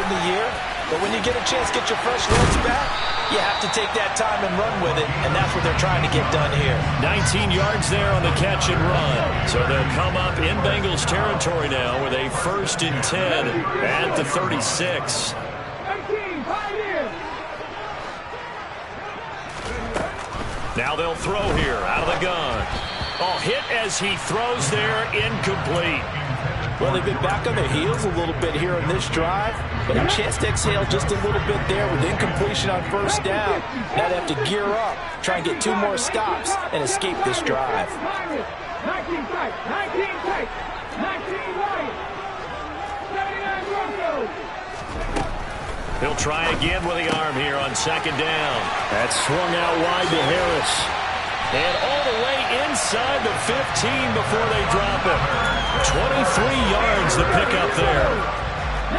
in the year, but when you get a chance to get your fresh legs back, you have to take that time and run with it, and that's what they're trying to get done here. 19 yards there on the catch and run. So they'll come up in Bengals territory now with a 1st and 10 at the 36. Now they'll throw here out of the gun. Oh, hit as he throws there, incomplete. Well, they've been back on their heels a little bit here on this drive, but a chance to exhale just a little bit there with incompletion on 1st down. Now they have to gear up, try and get 2 more stops, and escape this drive. 19 tight, 19 tight, 19 right, 79 Broncos. He'll try again with the arm here on 2nd down. That's swung out wide to Harris. And all the way inside the 15 before they drop it. 23 yards to pick up there.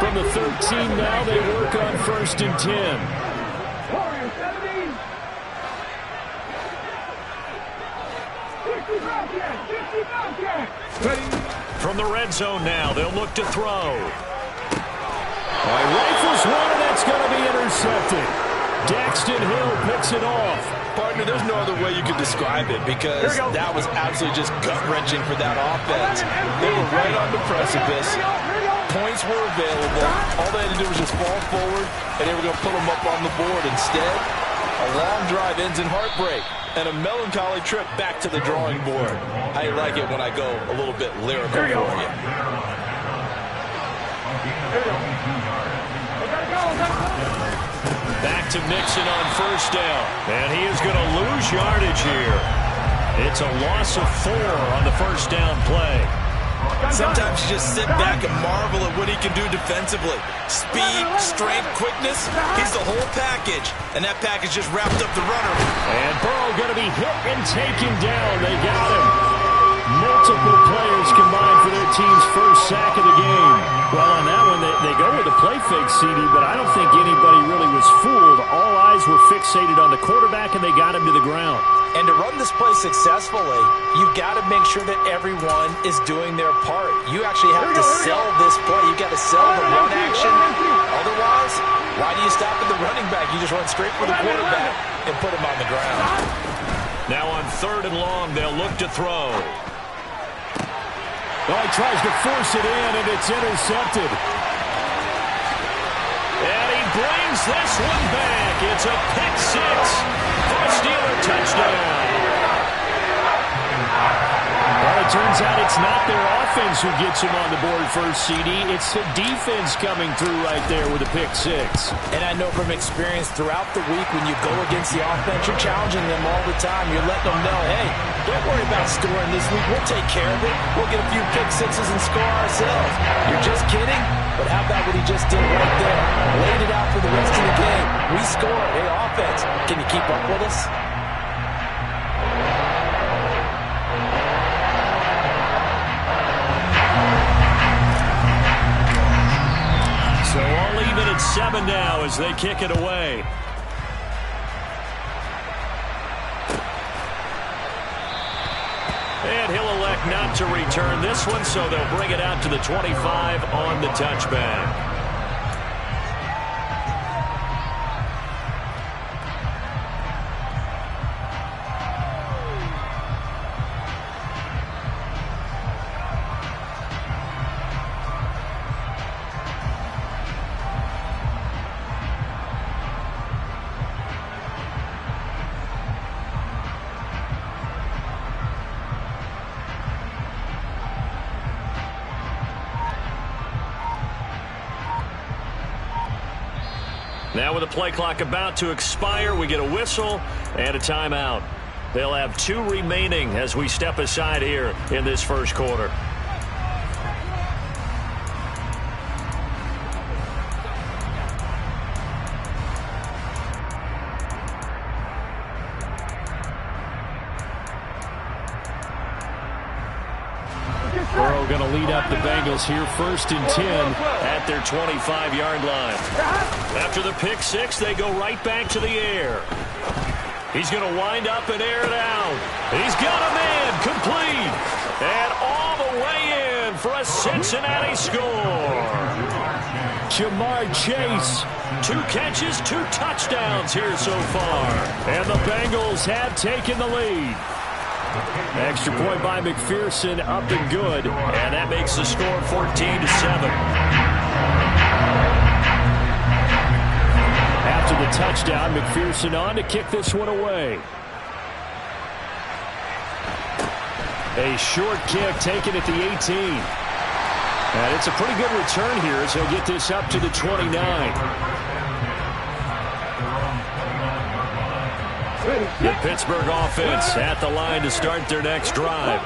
From the 13 now, they work on 1st and 10. From the red zone now, they'll look to throw. Rifles one, and that's going to be intercepted. Daxton Hill picks it off. Partner, there's no other way you could describe it because that was absolutely just gut-wrenching for that offense. They were right on the precipice. Points were available. All they had to do was just fall forward, and they were going to put them up on the board. Instead, a long drive ends in heartbreak and a melancholy trip back to the drawing board. I like it when I go a little bit lyrical for you. Back to Mixon on 1st down. And he is going to lose yardage here. It's a loss of 4 on the 1st down play. Sometimes you just sit back and marvel at what he can do defensively. Speed, strength, quickness, he's the whole package. And that package just wrapped up the runner. And Burrow going to be hit and taken down. They got him. Multiple players combined for their team's 1st sack of the game. Well, on that one, they go with a play fake, CD, but I don't think anybody really was fooled. All eyes were fixated on the quarterback, and they got him to the ground. And to run this play successfully, you've got to make sure that everyone is doing their part. You actually have to sell this play. You've got to sell the run action. Otherwise, why do you stop at the running back? You just run straight for the quarterback and put him on the ground. Now on 3rd and long, they'll look to throw. Well, he tries to force it in, and it's intercepted. And he brings this one back. It's a pick 6 for a Steeler touchdown. Well, it turns out it's not their offense who gets them on the board first, CD. It's the defense coming through right there with a pick 6. And I know from experience throughout the week when you go against the offense, you're challenging them all the time. You're letting them know, hey, don't worry about scoring this week. We'll take care of it. We'll get a few pick 6s and score ourselves. You're just kidding? But how about what he just did right there? Laid it out for the rest of the game. We scored. Hey, offense, can you keep up with us? So all even at 7 now as they kick it away. And he'll elect not to return this one, so they'll bring it out to the 25 on the touchback. Now with the play clock about to expire, we get a whistle and a timeout. They'll have 2 remaining as we step aside here in this 1st quarter. Burrow going to lead up the Bengals here, 1st and 10 at their 25-yard line. After the pick 6, they go right back to the air. He's going to wind up and air it out. He's got a man complete. And all the way in for a Cincinnati score. Jamar Chase. 2 catches, 2 touchdowns here so far. And the Bengals have taken the lead. Extra point by McPherson, up and good. And that makes the score 14-7. After the touchdown, McPherson on to kick this one away. A short kick taken at the 18. And it's a pretty good return here as he'll get this up to the 29. The Pittsburgh offense at the line to start their next drive.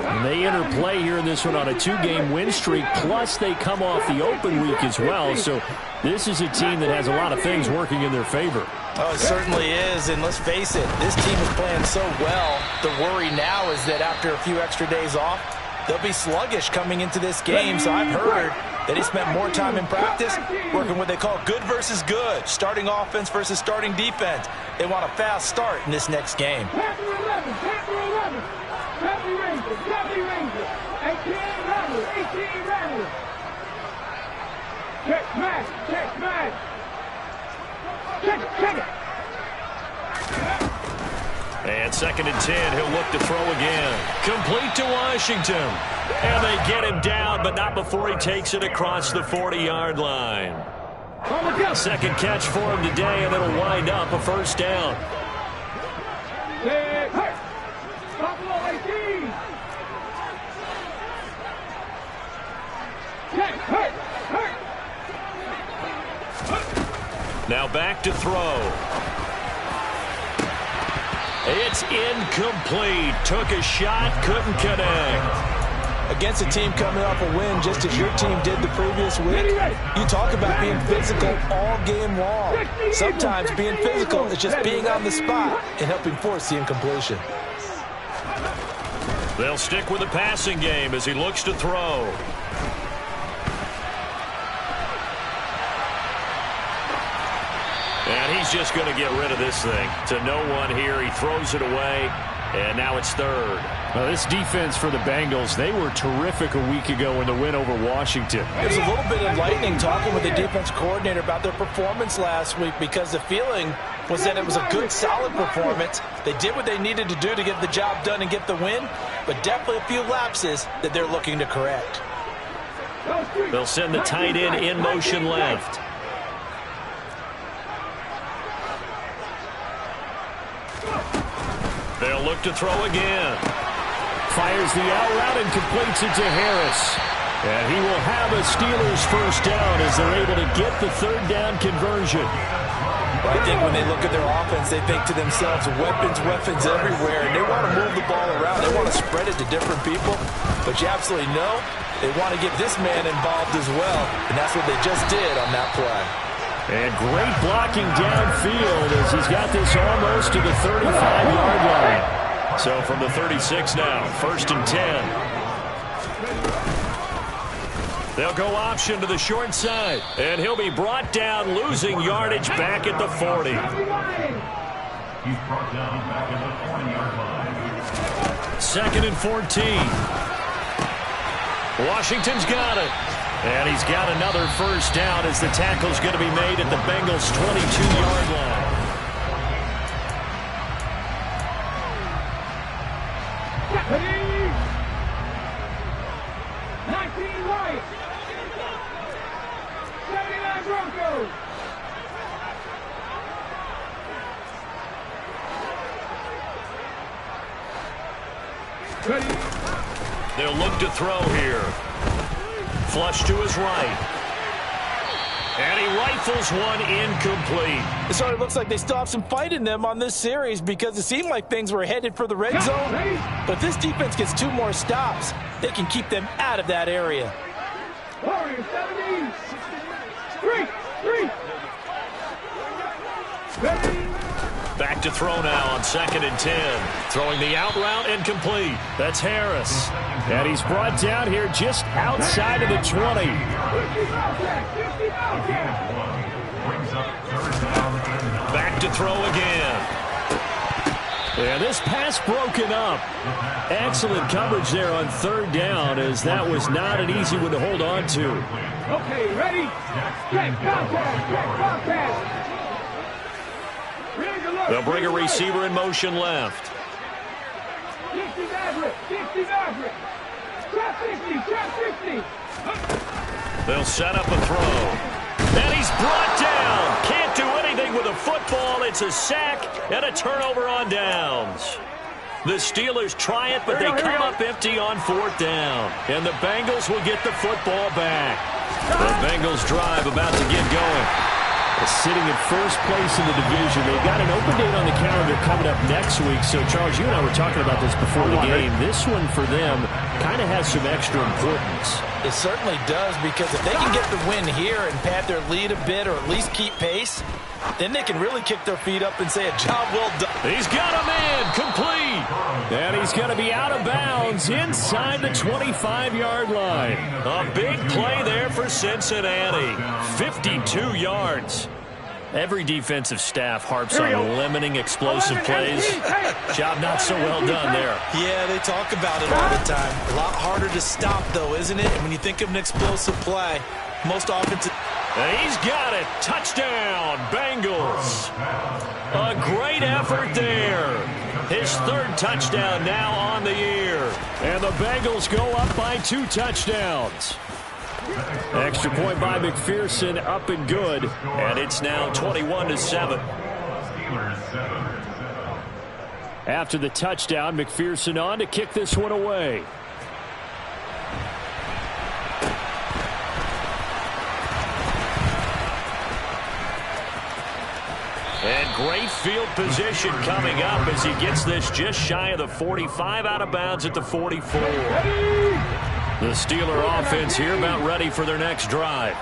And they enter play here in this one on a 2-game win streak, plus they come off the open week as well. So this is a team that has a lot of things working in their favor. Oh, it certainly is, and let's face it, this team is playing so well. The worry now is that after a few extra days off, they'll be sluggish coming into this game. So I've heard that he spent more time in practice working what they call good versus good, starting offense versus starting defense. They want a fast start in this next game. Chapter 11, Chapter 11. Deputy Ranger, 18 Rattler. Check smash. Check it. And 2nd and 10, he'll look to throw again. Complete to Washington. And they get him down, but not before he takes it across the 40-yard line. Second catch for him today, and it'll wind up a first down. Buffalo 18. Check, hurt. Now back to throw. It's incomplete. Took a shot, couldn't connect. Against a team coming off a win just as your team did the previous week, you talk about being physical all game long. Sometimes being physical is just being on the spot and helping force the incompletion. They'll stick with the passing game as he looks to throw. And he's just going to get rid of this thing. To no one here. He throws it away, and now it's 3rd. Well, this defense for the Bengals, they were terrific a week ago in the win over Washington. There's a little bit enlightening talking with the defense coordinator about their performance last week, because the feeling was that it was a good, solid performance. They did what they needed to do to get the job done and get the win, but definitely a few lapses that they're looking to correct. They'll send the tight end in motion left. They'll look to throw again. Fires the out route and completes it to Harris. And he will have a Steelers first down as they're able to get the 3rd down conversion. Well, I think when they look at their offense, they think to themselves, weapons everywhere, and they want to move the ball around. They want to spread it to different people, but you absolutely know they want to get this man involved as well, and that's what they just did on that play. And great blocking downfield as he's got this almost to the 35-yard line. So from the 36 now, 1st and 10. They'll go option to the short side, and he'll be brought down, losing yardage back at the 40. He's brought down back at the 40-yard line. 2nd and 14. Washington's got it. And he's got another first down as the tackle's going to be made at the Bengals' 22-yard line. Deputy! 19 White! 79 Broncos! Ready? They'll look to throw here. Flush to his right. And he rifles one incomplete. It sort of looks like they still have some fight in them on this series, because it seemed like things were headed for the red zone. But if this defense gets 2 more stops, they can keep them out of that area. Warriors 17! 3! Ready? Back to throw now on 2nd and 10. Throwing the out route and complete. That's Harris. And he's brought down here just outside of the 20. Back to throw again. And this pass broken up. Excellent coverage there on 3rd down, as that was not an easy one to hold on to. Okay, ready? Check contact. They'll bring a receiver in motion left. 60 Maverick. Trap 50. They'll set up a throw. And he's brought down. Can't do anything with a football. It's a sack and a turnover on downs. The Steelers try it, but they come up empty on 4th down. And the Bengals will get the football back. The Bengals drive about to get going. Sitting in first place in the division. They've got an open date on the calendar coming up next week. So, Charles, you and I were talking about this before the game. This one for them kind of has some extra importance. It certainly does, because if they can get the win here and pad their lead a bit, or at least keep pace, then they can really kick their feet up and say a job well done. He's got a man complete. And he's going to be out of bounds inside the 25-yard line. A big play there for Cincinnati. 52 yards. Every defensive staff harps on limiting explosive plays. Job not so well done there. Yeah, they talk about it all the time. A lot harder to stop, though, isn't it? And when you think of an explosive play, most offensive... And he's got it. Touchdown, Bengals. A great effort there. His 3rd touchdown now on the year. And the Bengals go up by 2 touchdowns. Extra point by McPherson, up and good. And it's now 21-7. After the touchdown, McPherson on to kick this one away. And great field position coming up as he gets this just shy of the 45, out of bounds at the 44. The Steeler offense here about ready for their next drive.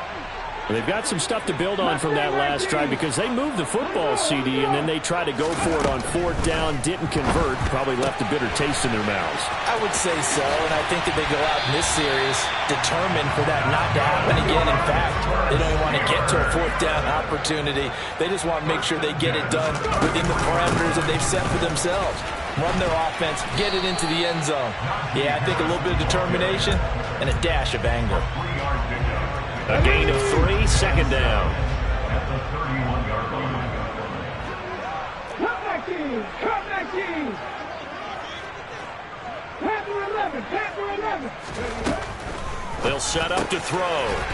They've got some stuff to build on from that last drive, because they moved the football, CD, and then they tried to go for it on 4th down, didn't convert, probably left a bitter taste in their mouths. I would say so, and I think that they go out in this series determined for that not to happen again. In fact, they don't even want to get to a 4th down opportunity. They just want to make sure they get it done within the parameters that they've set for themselves. Run their offense, get it into the end zone. Yeah, I think a little bit of determination and a dash of anger. A gain of 3, 2nd down. Come back in. Panther 11. They'll set up to throw,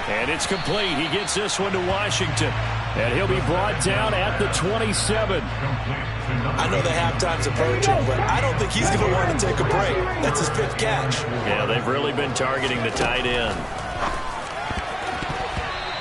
and it's complete. He gets this one to Washington, and he'll be brought down at the 27. I know the halftime's approaching, but I don't think he's going to want to take a break. That's his 5th catch. Yeah, they've really been targeting the tight end.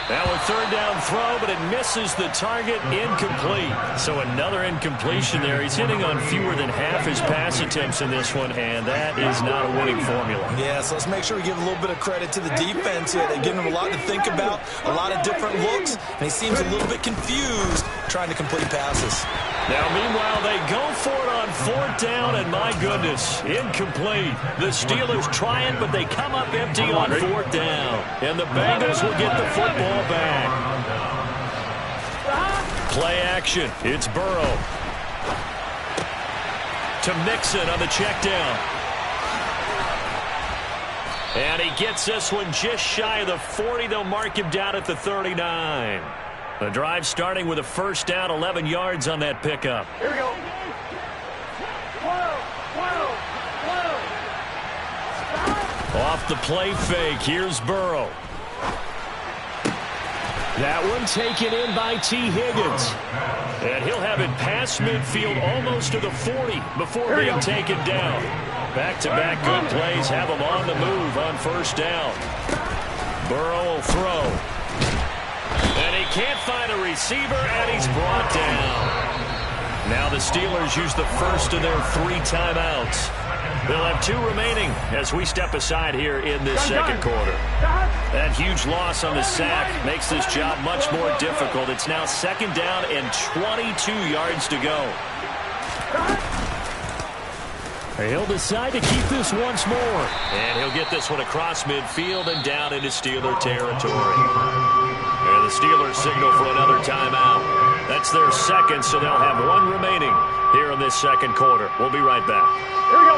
Now a 3rd down throw, but it misses the target, incomplete. So another incompletion there. He's hitting on fewer than half his pass attempts in this one, and that is not a winning formula. Yeah, so let's make sure we give a little bit of credit to the defense here. They're giving him a lot to think about, a lot of different looks, and he seems a little bit confused trying to complete passes. Now, meanwhile, they go for it on 4th down, and my goodness, incomplete. The Steelers try it, but they come up empty on 4th down. And the Bengals will get the football back. Play action. It's Burrow. To Mixon on the check down. And he gets this one just shy of the 40. They'll mark him down at the 39. The drive starting with a 1st down, 11 yards on that pickup. Here we go. Off the play fake, here's Burrow. That one taken in by T. Higgins. And he'll have it past midfield almost to the 40 before being taken down. Back-to-back good plays have him on the move on 1st down. Burrow will throw. And he can't find a receiver, and he's brought down. Now the Steelers use the first of their 3 timeouts. They'll have 2 remaining as we step aside here in this second quarter. That huge loss on the sack makes this job much more difficult. It's now 2nd down and 22 yards to go. He'll decide to keep this once more. And he'll get this one across midfield and down into Steeler territory. And the Steelers signal for another timeout. That's their 2nd, so they'll have 1 remaining here in this second quarter. We'll be right back. Here we go.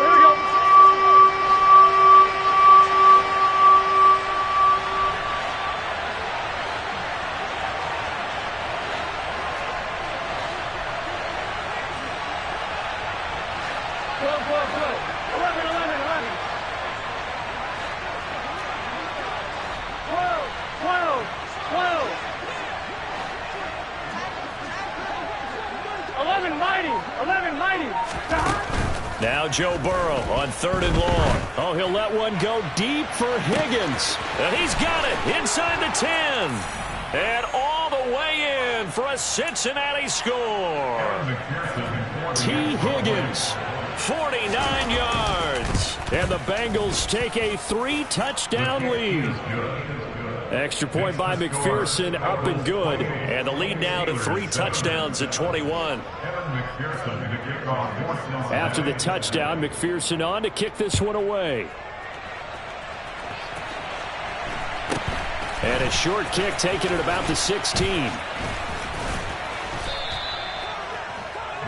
Now Joe Burrow on 3rd and long. Oh, he'll let one go deep for Higgins. And he's got it inside the 10. And all the way in for a Cincinnati score. T. Higgins, 49 yards. And the Bengals take a 3-touchdown lead. Extra point by McPherson, up and good. And the lead now to 3 touchdowns at 21. After the touchdown, McPherson on to kick this one away. And a short kick taken at about the 16. The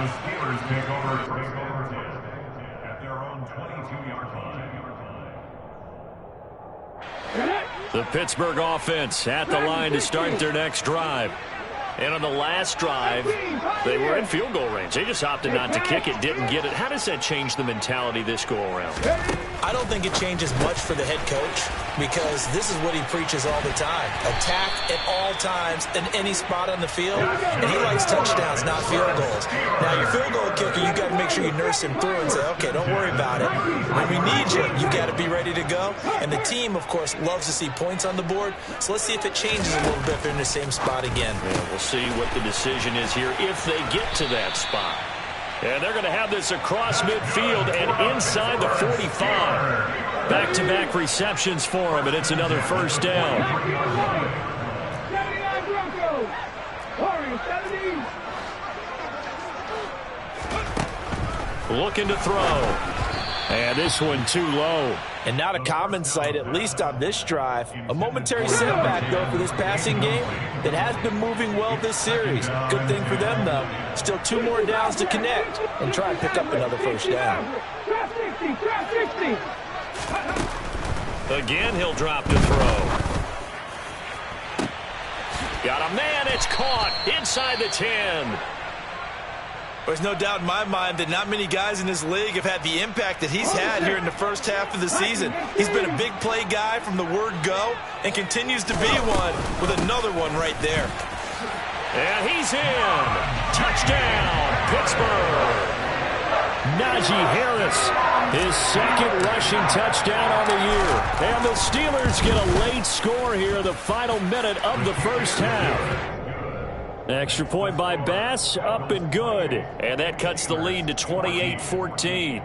Steelers take over at their own 22-yard line. The Pittsburgh offense at the line to start their next drive. And on the last drive, they were in field goal range. They just opted not to kick it, didn't get it. How does that change the mentality this go-around? I don't think it changes much for the head coach because this is what he preaches all the time. Attack at all times in any spot on the field. And he likes touchdowns, not field goals. Now, your field goal kicker, you got to make sure you nurse him through and say, okay, don't worry about it. When we need you, you got to be ready to go. And the team, of course, loves to see points on the board. So let's see if it changes a little bit if they're in the same spot again. Yeah, we'll see what the decision is here if they get to that spot. And they're going to have this across midfield and inside the 45. Back-to-back receptions for him, and it's another first down. 79 Broncos. Warriors 70. Looking to throw. And this one too low. And not a common sight, at least on this drive. A momentary setback, though, for this passing game that has been moving well this series. Good thing for them, though. Still 2 more downs to connect and try and pick up another first down. Trap 60, trap 60. Again, he'll drop to throw. Got a man, it's caught inside the 10. There's no doubt in my mind that not many guys in this league have had the impact that he's had here in the first half of the season. He's been a big play guy from the word go and continues to be one with another one right there. And he's in. Touchdown, Pittsburgh. Najee Harris, his second rushing touchdown on the year. And the Steelers get a late score here in the final minute of the first half. Extra point by Bass, up and good. And that cuts the lead to 28-14.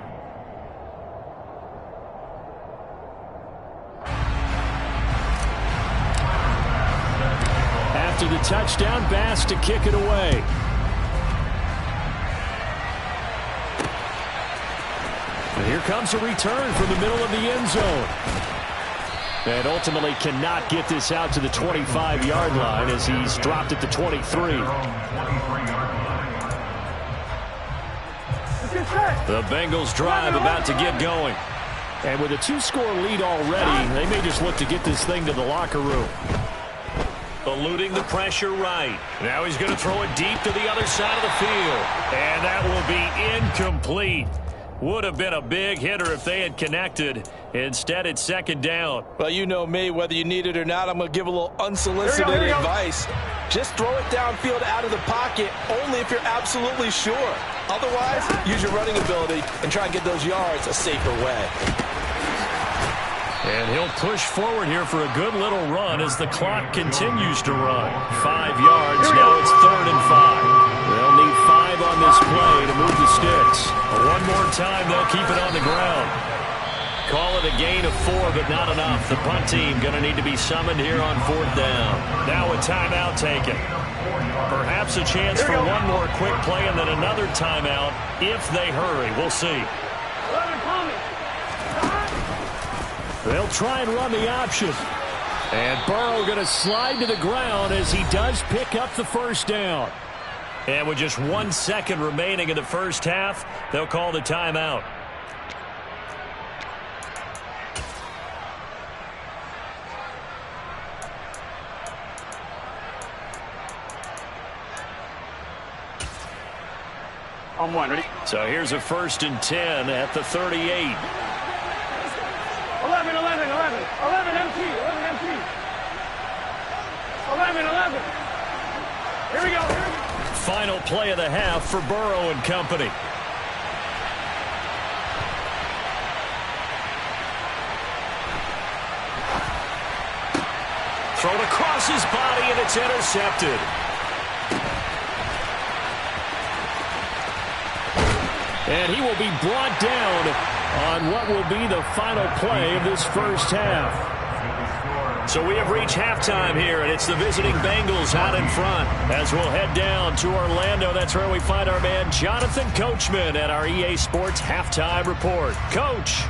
After the touchdown, Bass to kick it away. And here comes a return from the middle of the end zone. And ultimately cannot get this out to the 25-yard line as he's dropped at the 23. The Bengals drive about to get going. And with a 2-score lead already, they may just look to get this thing to the locker room. Eluding the pressure right. Now he's going to throw it deep to the other side of the field. And that will be incomplete. Would have been a big hitter if they had connected. Instead, it's second down. Well, you know me, whether you need it or not, I'm going to give a little unsolicited advice. Just throw it downfield out of the pocket only if you're absolutely sure. Otherwise, use your running ability and try and get those yards a safer way. And he'll push forward here for a good little run as the clock continues to run. 5 yards, now it's 3rd and 5. They'll need 5 on this play to move the sticks. One more time, they'll keep it on the ground. Call it a gain of 4, but not enough. The punt team going to need to be summoned here on 4th down. Now a timeout taken. Perhaps a chance for one more quick play and then another timeout if they hurry. We'll see. They'll try and run the option. And Burrow going to slide to the ground as he does pick up the first down. And with just 1 second remaining in the first half, they'll call the timeout. On 1, ready? So here's a 1st and 10 at the 38. 11, 11, 11, 11 MT, 11 MT. 11, 11. Here we go, here we go. Final play of the half for Burrow and company. thrown across his body, and it's intercepted. And he will be brought down on what will be the final play of this first half. So we have reached halftime here, and it's the visiting Bengals out in front. As we'll head down to Orlando, that's where we find our man Jonathan Coachman at our EA Sports Halftime Report. Coach.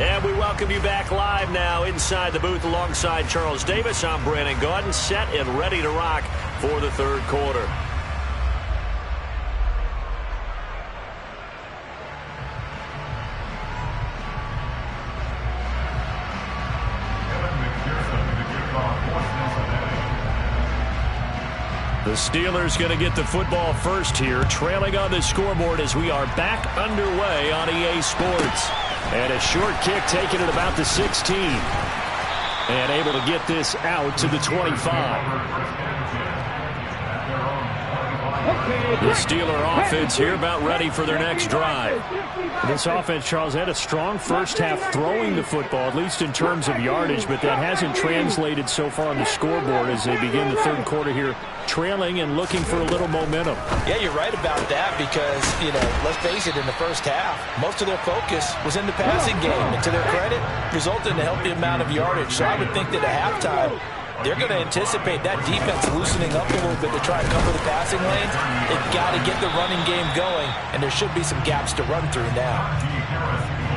And we welcome you back live now inside the booth alongside Charles Davis. I'm Brandon Gaudin, set and ready to rock for the third quarter. The Steelers going to get the football first here, trailing on the scoreboard as we are back underway on EA Sports. And a short kick taken at about the 16. And able to get this out to the 25. The Steeler offense here about ready for their next drive. This offense, Charles, had a strong first half throwing the football, at least in terms of yardage, but that hasn't translated so far on the scoreboard as they begin the third quarter here, trailing and looking for a little momentum. Yeah, you're right about that because, let's face it, in the first half, most of their focus was in the passing game. And to their credit, resulted in a healthy amount of yardage. So I would think that at halftime, they're going to anticipate that defense loosening up a little bit to try and cover the passing lanes. They've got to get the running game going, and there should be some gaps to run through now.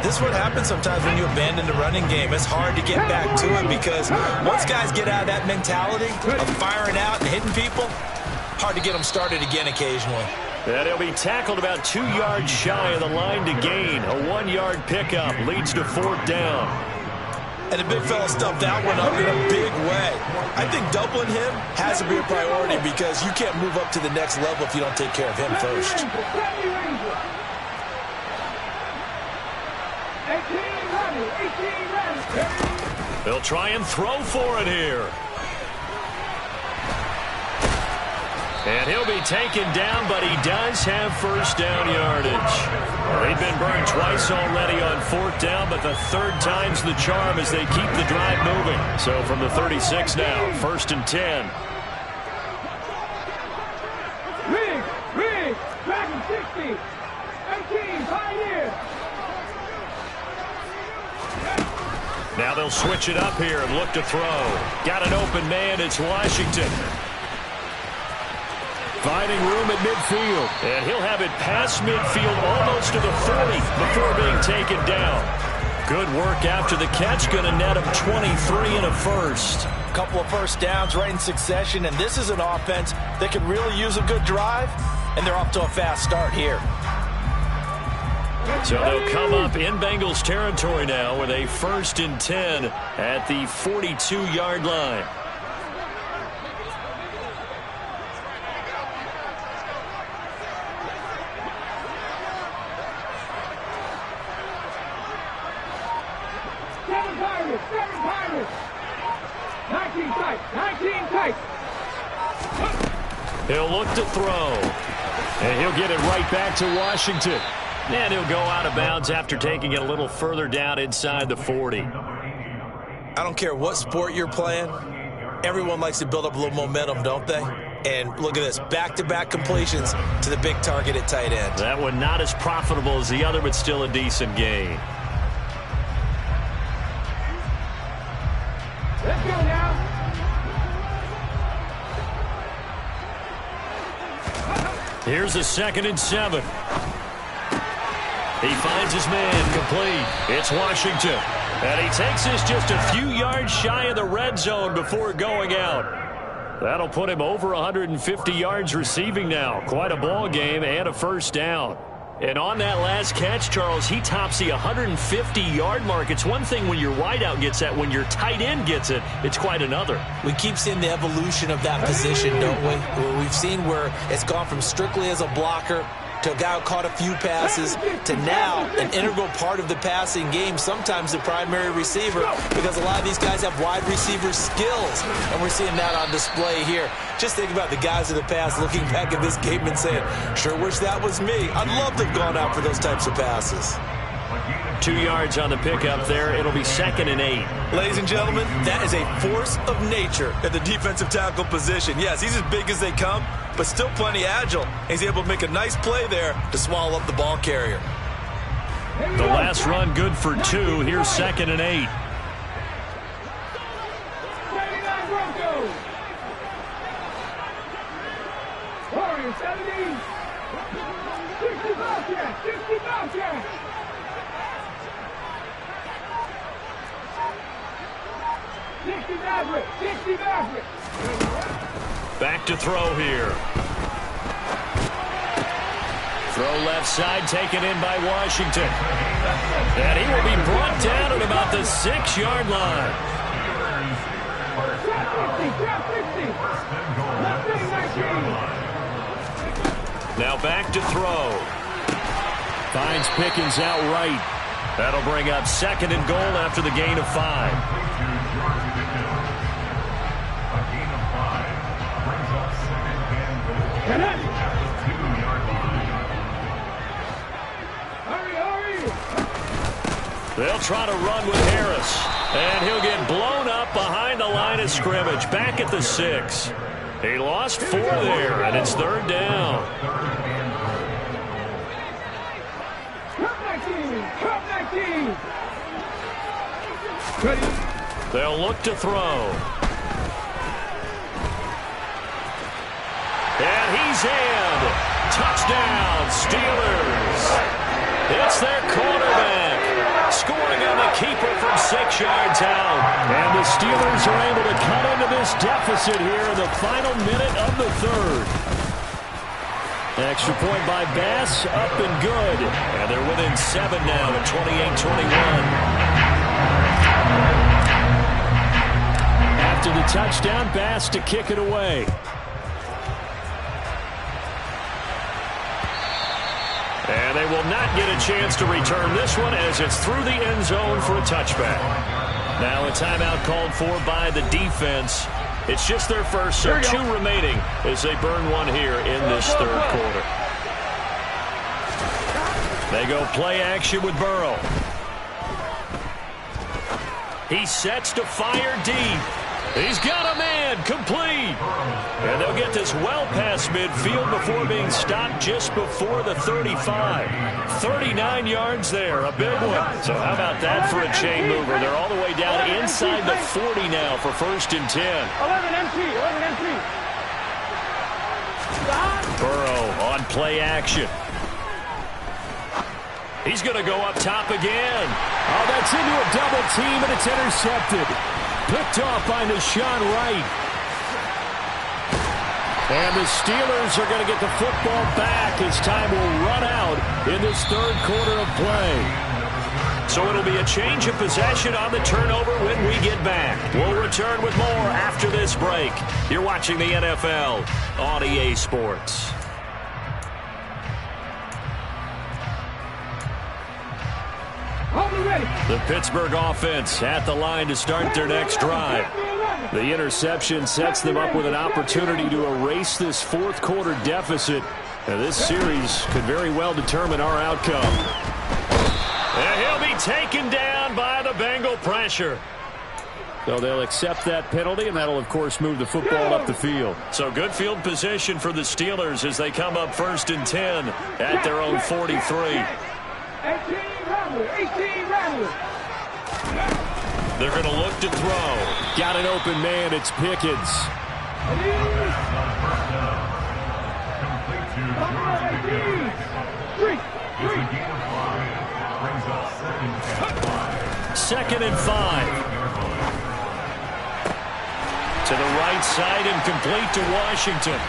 This is what happens sometimes when you abandon the running game. It's hard to get back to it because once guys get out of that mentality of firing out and hitting people, hard to get them started again occasionally. And he'll be tackled about 2 yards shy of the line to gain. A 1-yard pickup leads to fourth down. And the big fella stuffed that one up in a big way. I think doubling him has to be a priority because you can't move up to the next level if you don't take care of him first. They'll try and throw for it here. And he'll be taken down, but he does have first down yardage. They've been burned twice already on fourth down, but the third time's the charm as they keep the drive moving. So from the 36 now, 1st and 10. Rig, Dragon 60, 18, Pioneer. Now they'll switch it up here and look to throw. Got an open man, it's Washington. Finding room at midfield. And he'll have it past midfield almost to the 40 before being taken down. Good work after the catch. Going to net him 23 and a first. A couple of first downs right in succession, and this is an offense that could really use a good drive, and they're off to a fast start here. So they'll come up in Bengals territory now with a 1st and 10 at the 42-yard line. Seven Pirates. 19 tight. 19 tight. He'll look to throw. And he'll get it right back to Washington. And he'll go out of bounds after taking it a little further down inside the 40. I don't care what sport you're playing. Everyone likes to build up a little momentum, don't they? And look at this, back-to-back completions to the big target at tight end. That one not as profitable as the other, but still a decent gain. Let's go now. Here's a 2nd and 7. He finds his man complete. It's Washington. And he takes this just a few yards shy of the red zone before going out. That'll put him over 150 yards receiving now. Quite a ball game and a first down. And on that last catch, Charles, he tops the 150-yard mark. It's one thing when your wideout gets that. When your tight end gets it, it's quite another. We keep seeing the evolution of that position, don't we? We've seen where it's gone from strictly as a blocker to a guy who caught a few passes to now an integral part of the passing game, sometimes the primary receiver, because a lot of these guys have wide receiver skills, and we're seeing that on display here. Just think about the guys in the past looking back at this game and saying, sure wish that was me. I'd love to have gone out for those types of passes. 2 yards on the pickup there. It'll be 2nd and 8. Ladies and gentlemen, that is a force of nature at the defensive tackle position. Yes, he's as big as they come, but still plenty agile. He's able to make a nice play there to swallow up the ball carrier. The last run good for 2. Here's 2nd and 8. Warriors 70. 60 Bobcats. 60 Bobcats. Back to throw here. Throw left side, taken in by Washington. And he will be brought down at about the 6-yard line. Now back to throw. Finds Pickens out right. That'll bring up 2nd and goal after the gain of 5. They'll try to run with Harris. And he'll get blown up behind the line of scrimmage. Back at the 6. He lost 4 there, and it's 3rd down. They'll look to throw. And he's in. Touchdown, Steelers. It's their quarterback. Scoring on the keeper from 6 yards out. And the Steelers are able to cut into this deficit here in the final minute of the 3rd. Extra point by Bass, up and good. And they're within 7 now at 28-21. After the touchdown, Bass to kick it away. And they will not get a chance to return this one as it's through the end zone for a touchback. Now a timeout called for by the defense. It's just their first, so 2 remaining as they burn one here in this 3rd quarter. They go play action with Burrow. He sets to fire deep. He's got a man, complete. And they'll get this well past midfield before being stopped just before the 35. 39 yards there, a big one. So how about that for a chain mover? They're all the way down inside the 40 now for 1st and 10. 11 empty. Burrow on play action. He's going to go up top again. Oh, that's into a double team, and it's intercepted. Picked off by Deshaun Wright. And the Steelers are going to get the football back as time will run out in this 3rd quarter of play. So it'll be a change of possession on the turnover when we get back. We'll return with more after this break. You're watching the NFL on EA Sports. The Pittsburgh offense at the line to start their next drive. The interception sets them up with an opportunity to erase this 4th quarter deficit. Now, this series could very well determine our outcome. And he'll be taken down by the Bengal pressure. So they'll accept that penalty, and that'll, of course, move the football up the field. So good field position for the Steelers as they come up 1st and 10 at their own 43. 18 Rattler. They're going to look to throw. Got an open man. It's Pickens. Second and 5. To the right side and complete to Washington.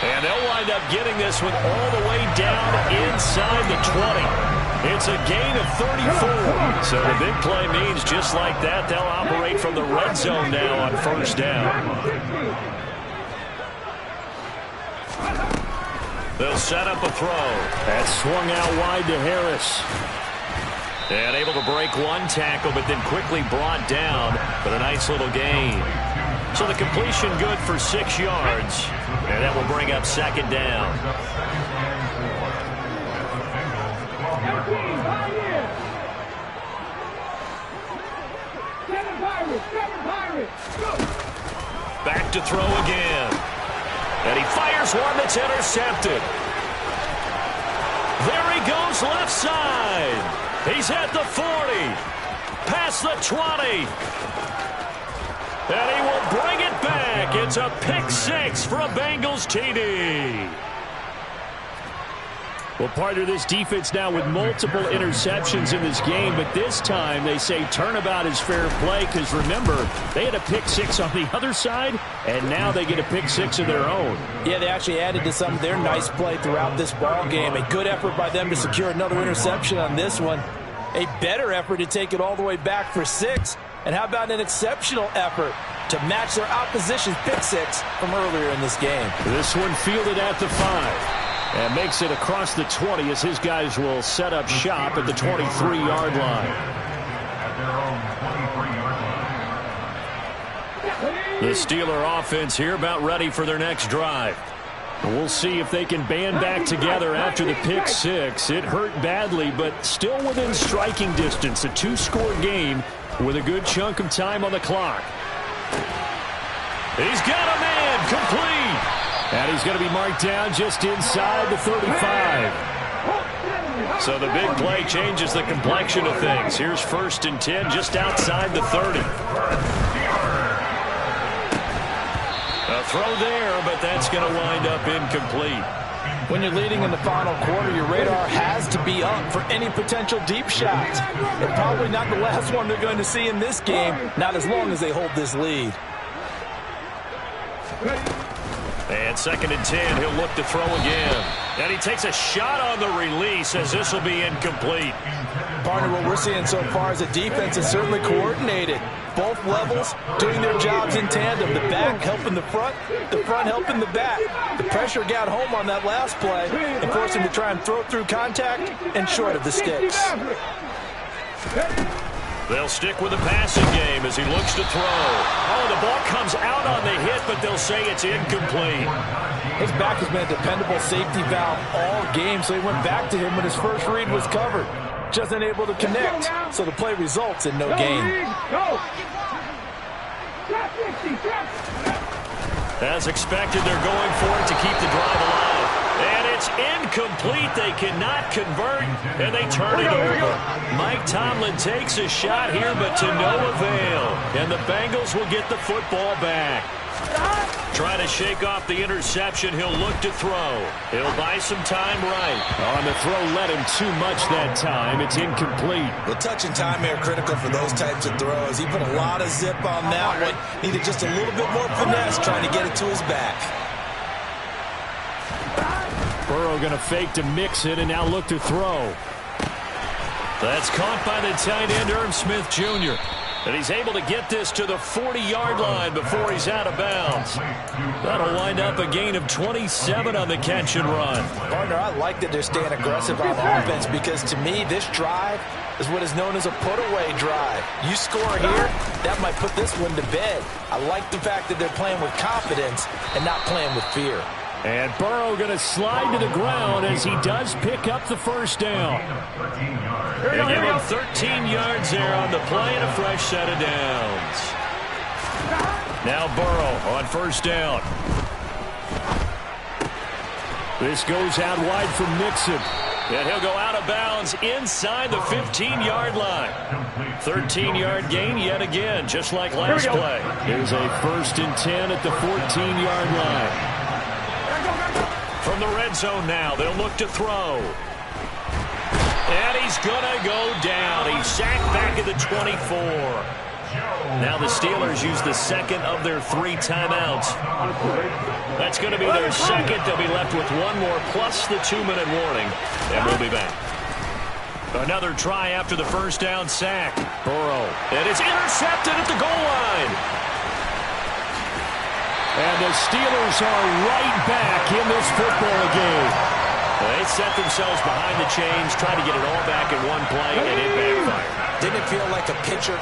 And they'll wind up getting this one all the way down inside the 20. It's a gain of 34. So the big play means just like that, they'll operate from the red zone now on 1st down. They'll set up a throw. That swung out wide to Harris. And able to break one tackle, but then quickly brought down for a nice little gain. So the completion good for 6 yards. And that will bring up second down. Back to throw again. And he fires one that's intercepted. There he goes left side. He's at the 40. Past the 20. And he will bring it back. It's a pick six for a Bengals TD. Well, part of this defense now with multiple interceptions in this game, but this time they say turnabout is fair play because, remember, they had a pick six on the other side, and now they get a pick six of their own. Yeah, they actually added to some of their nice play throughout this ball game. A good effort by them to secure another interception on this one. A better effort to take it all the way back for 6. And how about an exceptional effort to match their opposition's pick six from earlier in this game? This one fielded at the 5. And makes it across the 20 as his guys will set up shop at the 23-yard line. The Steeler offense here about ready for their next drive. We'll see if they can band back together after the pick six. It hurt badly, but still within striking distance. A 2-score game with a good chunk of time on the clock. He's got a man complete. And he's going to be marked down just inside the 35. So the big play changes the complexion of things. Here's 1st and 10 just outside the 30. A throw there, but that's going to wind up incomplete. When you're leading in the final quarter, your radar has to be up for any potential deep shots. And probably not the last one they're going to see in this game, not as long as they hold this lead. And 2nd and 10, he'll look to throw again. And he takes a shot on the release as this will be incomplete. Partner, what we're seeing so far is a defense is certainly coordinated. Both levels doing their jobs in tandem. The back helping the front helping the back. The pressure got home on that last play and forced him to try and throw through contact and short of the sticks. They'll stick with the passing game as he looks to throw. Oh, the ball comes out on the hit, but they'll say it's incomplete. His back has been a dependable safety valve all game, so he went back to him when his first read was covered. Just unable to connect, so the play results in no gain. As expected, they're going for it to keep the drive alive. And it's incomplete. They cannot convert, and they turn it over. Mike Tomlin takes a shot here, but to no avail. And the Bengals will get the football back. Trying to shake off the interception, he'll look to throw. He'll buy some time right. On the throw, led him too much that time. It's incomplete. Well, touch and time are critical for those types of throws. He put a lot of zip on that one. Needed just a little bit more finesse trying to get it to his back. Burrow going to fake to mix it and now look to throw. That's caught by the tight end, Irv Smith Jr. And he's able to get this to the 40-yard line before he's out of bounds. That'll wind up a gain of 27 on the catch and run. Partner, I like that they're staying aggressive on offense because to me, this drive is what is known as a put-away drive. You score here, that might put this one to bed. I like the fact that they're playing with confidence and not playing with fear. And Burrow going to slide to the ground as he does pick up the first down. They give him 13 yards there on the play and a fresh set of downs. Now Burrow on first down. This goes out wide for Mixon. And he'll go out of bounds inside the 15-yard line. 13-yard gain yet again, just like last play. There's a 1st and 10 at the 14-yard line. From the red zone now, they'll look to throw. And he's going to go down. He's sacked back at the 24. Now the Steelers use the second of their 3 timeouts. That's going to be their second. They'll be left with one more plus the 2-minute warning. And we'll be back. Another try after the first down sack. Burrow. And it's intercepted at the goal line. And the Steelers are right back in this football game. They set themselves behind the chains, tried to get it all back in one play, and it backfired. Didn't it feel like a pitcher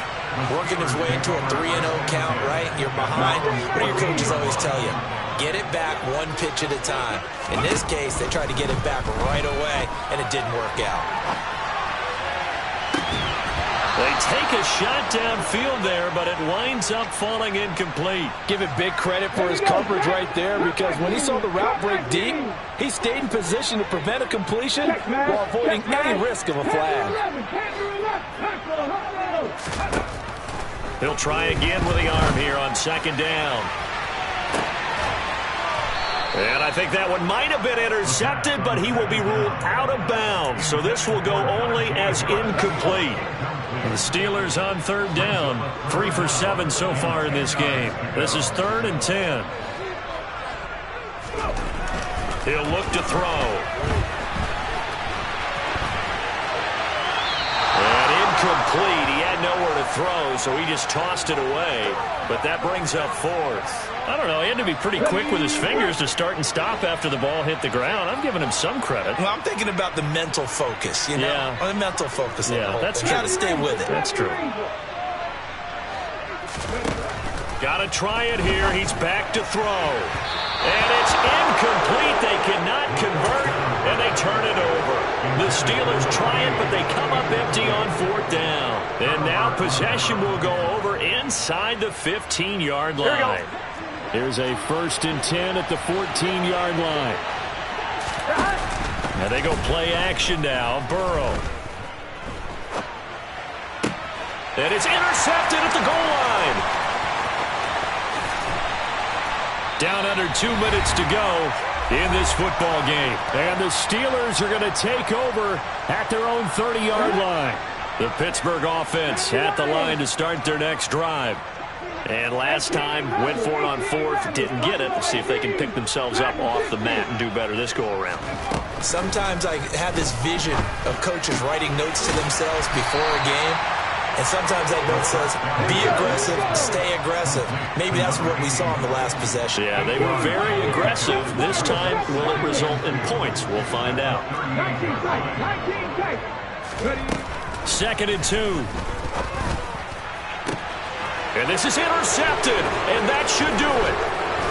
working his way into a 3-0 count, right? You're behind. What do your coaches always tell you? Get it back one pitch at a time. In this case, they tried to get it back right away, and it didn't work out. They take a shot downfield there, but it winds up falling incomplete. Give it big credit for his coverage right there, because when he saw the route break deep, he stayed in position to prevent a completion while avoiding any risk of a flag. He'll try again with the arm here on second down. And I think that one might have been intercepted, but he will be ruled out of bounds. So this will go only as incomplete. The Steelers on third down, 3 for 7 so far in this game. This is 3rd and 10. He'll look to throw. And incomplete. He had nowhere to throw, so he just tossed it away. But that brings up 4th. I don't know. He had to be pretty quick with his fingers to start and stop after the ball hit the ground. I'm giving him some credit. Well, I'm thinking about the mental focus, you know? Yeah. The mental focus. Yeah, that's true. You got to stay with it. That's true. Got to try it here. He's back to throw. And it's incomplete. They cannot convert, and they turn it over. The Steelers try it, but they come up empty on 4th down. And now possession will go over inside the 15-yard line. Here's a 1st and 10 at the 14-yard line. Now they go play action now. Burrow. And it's intercepted at the goal line. Down under 2 minutes to go in this football game. And the Steelers are going to take over at their own 30-yard line. The Pittsburgh offense at the line to start their next drive. And last time, went for it on 4th, didn't get it. Let's see if they can pick themselves up off the mat and do better this go-around. Sometimes I have this vision of coaches writing notes to themselves before a game. And sometimes that note says, be aggressive, stay aggressive. Maybe that's what we saw in the last possession. Yeah, they were very aggressive. This time, will it result in points? We'll find out. 2nd and 2. And this is intercepted, and that should do it.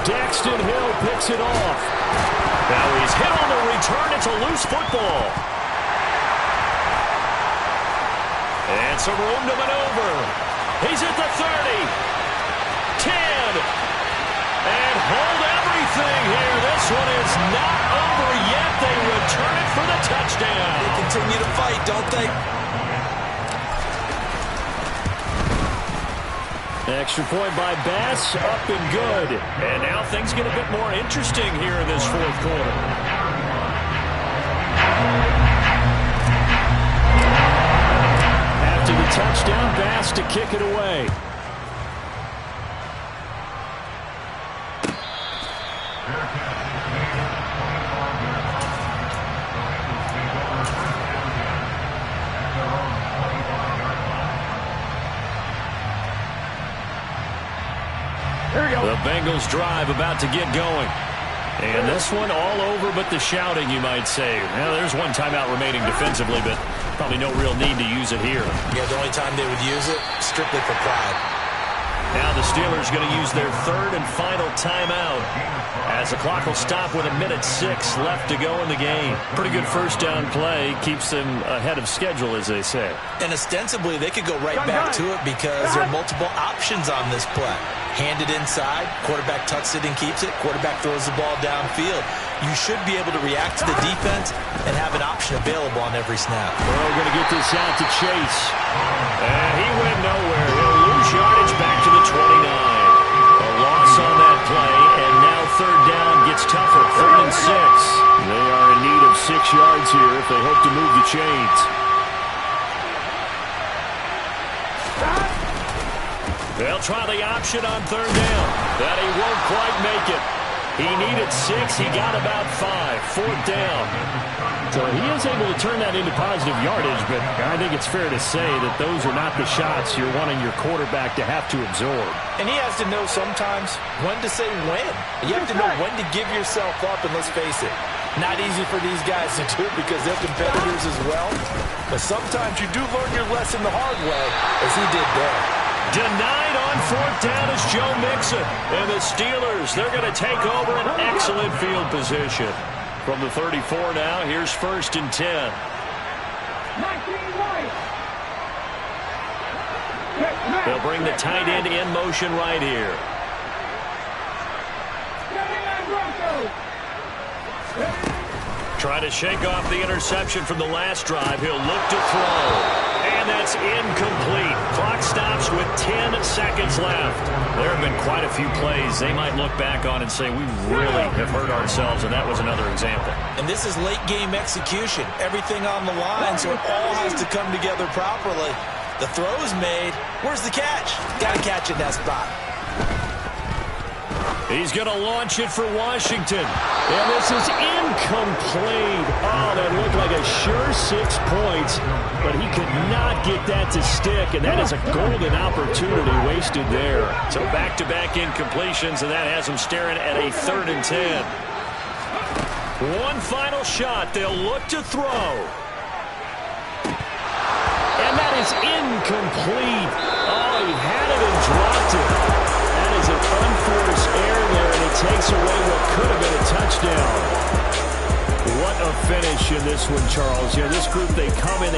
Daxton Hill picks it off. Now he's hit on the return. It's a loose football. And some room to maneuver. He's at the 30. 10. And hold everything here. This one is not over yet. They return it for the touchdown. They continue to fight, don't they? Extra point by Bass, up and good. And now things get a bit more interesting here in this 4th quarter. After the touchdown, Bass to kick it away. The Bengals drive about to get going. And this one all over but the shouting, you might say. Well, there's one timeout remaining defensively, but probably no real need to use it here. Yeah, the only time they would use it, strictly for pride. Now the Steelers going to use their 3rd and final timeout as the clock will stop with 1:06 left to go in the game. Pretty good first down play. Keeps them ahead of schedule, as they say. And ostensibly, they could go right back to it because there are multiple options on this play. Hand it inside, quarterback tucks it and keeps it, quarterback throws the ball downfield. You should be able to react to the defense and have an option available on every snap. Burrow going to get this out to Chase. And he went nowhere. He'll lose yardage back to the 29. A loss on that play, and now 3rd down gets tougher. 3rd and 6. They are in need of 6 yards here if they hope to move the chains. They'll try the option on 3rd down. That he won't quite make it. He needed 6. He got about 5. Fourth down. So he is able to turn that into positive yardage, but I think it's fair to say that those are not the shots you're wanting your quarterback to have to absorb. And he has to know sometimes when to say when. You have to know when to give yourself up, and let's face it, not easy for these guys to do because they're competitors as well. But sometimes you do learn your lesson the hard way, as he did there. Denied on fourth down is Joe Mixon. And the Steelers, they're going to take over an excellent field position. From the 34 now, here's 1st and 10. They'll bring the tight end in motion right here. Trying to shake off the interception from the last drive. He'll look to throw. And that's incomplete. Clock stops with 10 seconds left. There have been quite a few plays they might look back on and say, we really have hurt ourselves, and that was another example. And this is late-game execution. Everything on the line, so it all has to come together properly. The throw's made. Where's the catch? Got to catch it in that spot. He's going to launch it for Washington. And this is incomplete. Oh, that looked like a sure 6 points, but he could not get that to stick, and that is a golden opportunity wasted there. So back-to-back incompletions, and that has him staring at a 3rd and 10. One final shot. They'll look to throw. And that is incomplete. Oh, he had it and dropped it. That is an unforced error there, and it takes away what could have been a touchdown. What a finish in this one, Charles. You know, this group, they come in.